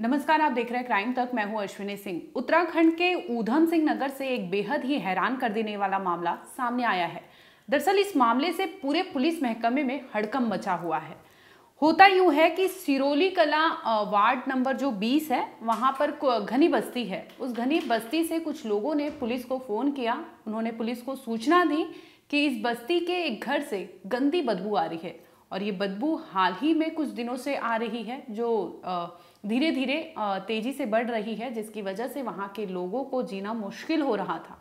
नमस्कार, आप देख रहे हैं क्राइम तक। मैं हूं अश्विनी सिंह। उत्तराखंड के ऊधम सिंह नगर से एक बेहद ही हैरान कर देने वाला मामला सामने आया है। दरअसल इस मामले से पूरे पुलिस महकमे में हड़कंप मचा हुआ है। होता यूं है कि सिरोली कला वार्ड नंबर जो 20 है, वहां पर घनी बस्ती है। उस घनी बस्ती से कुछ लोगों ने पुलिस को फोन किया। उन्होंने पुलिस को सूचना दी कि इस बस्ती के एक घर से गंदी बदबू आ रही है और ये बदबू हाल ही में कुछ दिनों से आ रही है, जो धीरे धीरे तेजी से बढ़ रही है, जिसकी वजह से वहां के लोगों को जीना मुश्किल हो रहा था।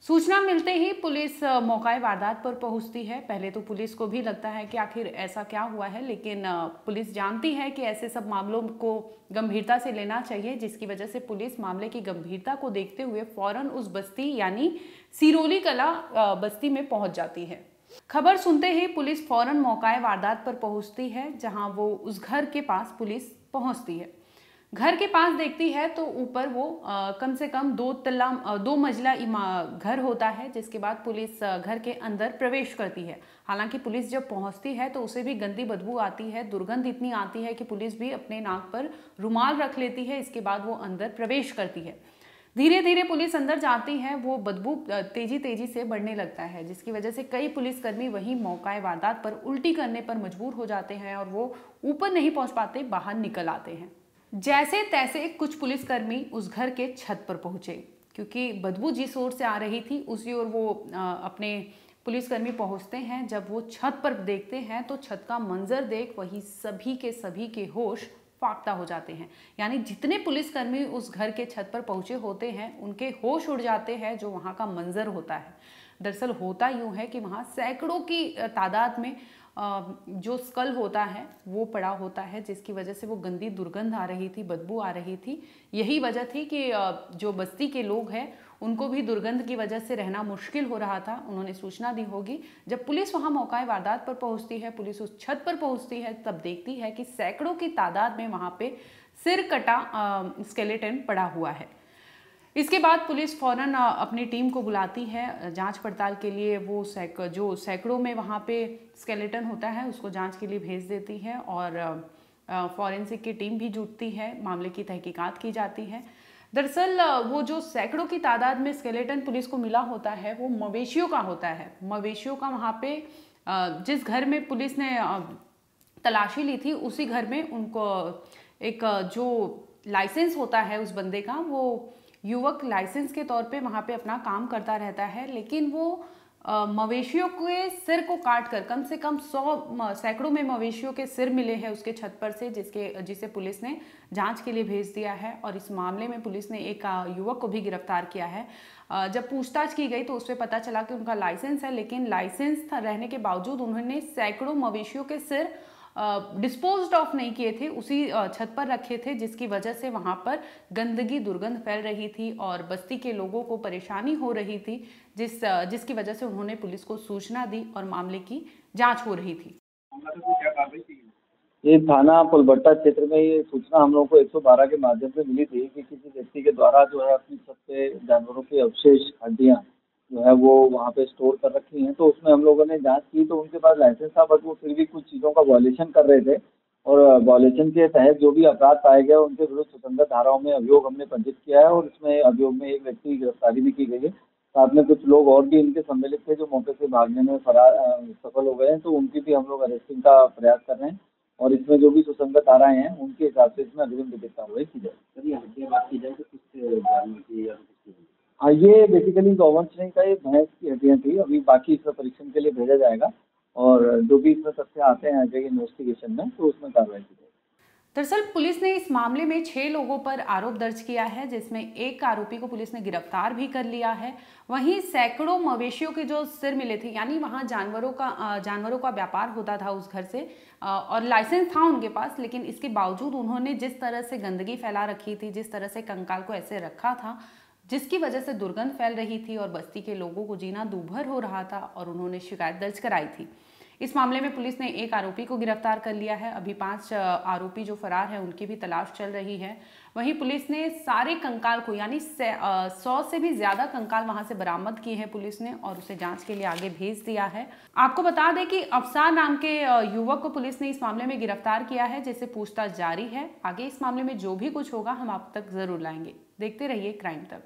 सूचना मिलते ही पुलिस मौके वारदात पर पहुंचती है। पहले तो पुलिस को भी लगता है कि आखिर ऐसा क्या हुआ है, लेकिन पुलिस जानती है कि ऐसे सब मामलों को गंभीरता से लेना चाहिए, जिसकी वजह से पुलिस मामले की गंभीरता को देखते हुए फौरन उस बस्ती यानी सिरोली कला बस्ती में पहुंच जाती है। खबर सुनते ही पुलिस फौरन मौके वारदात पर पहुंचती है, जहां वो उस घर के पास पुलिस पहुंचती है। घर के पास देखती है तो ऊपर वो कम से कम दो मंजिला घर होता है, जिसके बाद पुलिस घर के अंदर प्रवेश करती है। हालांकि पुलिस जब पहुंचती है तो उसे भी गंदी बदबू आती है। दुर्गंध इतनी आती है कि पुलिस भी अपने नाक पर रुमाल रख लेती है। इसके बाद वो अंदर प्रवेश करती है। धीरे धीरे पुलिस अंदर जाती है, वो बदबू तेजी तेजी से बढ़ने लगता है, जिसकी वजह से कई पुलिसकर्मी वहीं मौके वारदात पर उल्टी करने पर मजबूर हो जाते हैं और वो ऊपर नहीं पहुंच पाते, बाहर निकल आते हैं। जैसे तैसे कुछ पुलिसकर्मी उस घर के छत पर पहुंचे, क्योंकि बदबू जिस ओर से आ रही थी उसी ओर वो अपने पुलिसकर्मी पहुंचते हैं। जब वो छत पर देखते हैं तो छत का मंजर देख वही सभी के होश फाख्ता हो जाते हैं। यानी जितने पुलिसकर्मी उस घर के छत पर पहुंचे होते हैं उनके होश उड़ जाते हैं, जो वहां का मंजर होता है। दरअसल होता यूं है कि वहां सैकड़ों की तादाद में जो स्कल होता है वो पड़ा होता है, जिसकी वजह से वो गंदी दुर्गंध आ रही थी, बदबू आ रही थी। यही वजह थी कि जो बस्ती के लोग हैं उनको भी दुर्गंध की वजह से रहना मुश्किल हो रहा था। उन्होंने सूचना दी होगी। जब पुलिस वहां मौके वारदात पर पहुंचती है, पुलिस उस छत पर पहुंचती है, तब देखती है कि सैकड़ों की तादाद में वहां पे सिर कटा स्केलेटन पड़ा हुआ है। इसके बाद पुलिस फौरन अपनी टीम को बुलाती है जांच पड़ताल के लिए। वो जो सैकड़ों में वहाँ पे स्केलेटन होता है उसको जांच के लिए भेज देती है और फॉरेंसिक की टीम भी जुटती है, मामले की तहकीकात की जाती है। दरअसल वो जो सैकड़ों की तादाद में स्केलेटन पुलिस को मिला होता है वो मवेशियों का होता है। मवेशियों का वहाँ पे जिस घर में पुलिस ने तलाशी ली थी उसी घर में उनको एक जो लाइसेंस होता है उस बंदे का, वो युवक लाइसेंस के तौर पे वहाँ पे अपना काम करता रहता है, लेकिन वो मवेशियों के सिर को काट कर कम से कम सैकड़ों में मवेशियों के सिर मिले हैं उसके छत पर से, जिसे पुलिस ने जांच के लिए भेज दिया है। और इस मामले में पुलिस ने एक युवक को भी गिरफ्तार किया है। जब पूछताछ की गई तो उसमें पता चला कि उनका लाइसेंस है, लेकिन लाइसेंस रहने के बावजूद उन्होंने सैकड़ों मवेशियों के सिर डिस्पोज्ड ऑफ नहीं किए थे, उसी छत पर रखे थे, जिसकी वजह से वहां पर गंदगी दुर्गंध फैल रही थी और बस्ती के लोगों को परेशानी हो रही थी, जिसकी वजह से उन्होंने पुलिस को सूचना दी और मामले की जांच हो रही थी। ये थाना पुलबट्टा क्षेत्र में ये सूचना हम लोगों को 112 के माध्यम से मिली थी कि किसी व्यक्ति के द्वारा जो है अपनी छत पे जानवरों के अवशेष हड्डियां जो है वो वहाँ पे स्टोर कर रखी हैं। तो उसमें हम लोगों ने जांच की तो उनके पास लाइसेंस था, बट वो फिर भी कुछ चीज़ों का वॉयलेशन कर रहे थे और वॉयलेशन के तहत जो भी अपराध पाए गए उनके विरुद्ध सुसंगत धाराओं में अभियोग हमने पंजीकृत किया है और इसमें अभियोग में एक व्यक्ति की गिरफ्तारी भी की गई है। साथ में कुछ लोग और भी इनके सम्मिलित थे जो मौके से भागने में सफल हो गए हैं, तो उनकी भी हम लोग अरेस्टिंग का प्रयास कर रहे हैं और इसमें जो भी सुसंगत आ रहे हैं उनके हिसाब से इसमें अग्रिम विधिक कार्रवाई की जाए। सर, यहाँ की बात की जाए तो किस जानवर की या किसकी? हाँ, ये बेसिकली गौवंश नहीं का एक भैंस की हड्डियाँ थी। अभी बाकी इसका परीक्षण के लिए भेजा जाएगा और जो भी इसमें तथ्य आते हैं आगे इन्वेस्टिगेशन में तो उसमें कार्रवाई की जाएगी। दरअसल पुलिस ने इस मामले में 6 लोगों पर आरोप दर्ज किया है, जिसमें एक आरोपी को पुलिस ने गिरफ्तार भी कर लिया है। वहीं सैकड़ों मवेशियों के जो सिर मिले थे, यानी वहां जानवरों का व्यापार होता था उस घर से और लाइसेंस था उनके पास, लेकिन इसके बावजूद उन्होंने जिस तरह से गंदगी फैला रखी थी, जिस तरह से कंकाल को ऐसे रखा था, जिसकी वजह से दुर्गंध फैल रही थी और बस्ती के लोगों को जीना दूभर हो रहा था और उन्होंने शिकायत दर्ज कराई थी। इस मामले में पुलिस ने एक आरोपी को गिरफ्तार कर लिया है। अभी 5 आरोपी जो फरार है उनकी भी तलाश चल रही है। वहीं पुलिस ने सारे कंकाल को यानी 100 से भी ज्यादा कंकाल वहां से बरामद किए हैं पुलिस ने और उसे जांच के लिए आगे भेज दिया है। आपको बता दें कि अफसार नाम के युवक को पुलिस ने इस मामले में गिरफ्तार किया है, जिससे पूछताछ जारी है। आगे इस मामले में जो भी कुछ होगा हम आप तक जरूर लाएंगे। देखते रहिए क्राइम तक।